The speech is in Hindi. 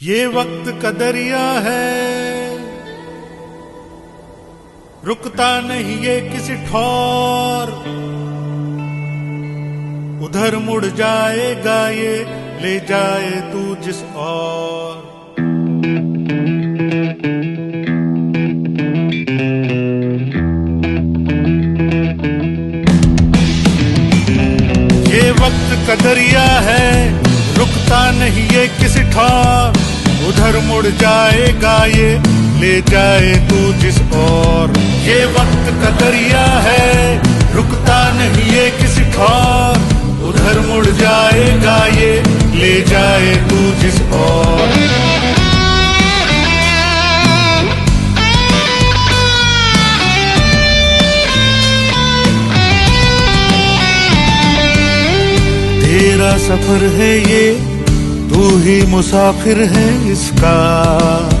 ये वक्त का दरिया है, रुकता नहीं ये किसी ठौर। उधर मुड़ जाएगा ये, ले जाए तू जिस ओर। ये वक्त का दरिया है, रुकता नहीं ये किसी ठौर। उधर मुड़ जाएगा ये, ले जाए तू जिस ओर। ये वक्त का दरिया है, रुकता नहीं ये किसी ठौर। उधर मुड़ जाएगा ये, ले जाए तू जिस ओर। तेरा सफर है ये, तू ही मुसाफिर है इसका।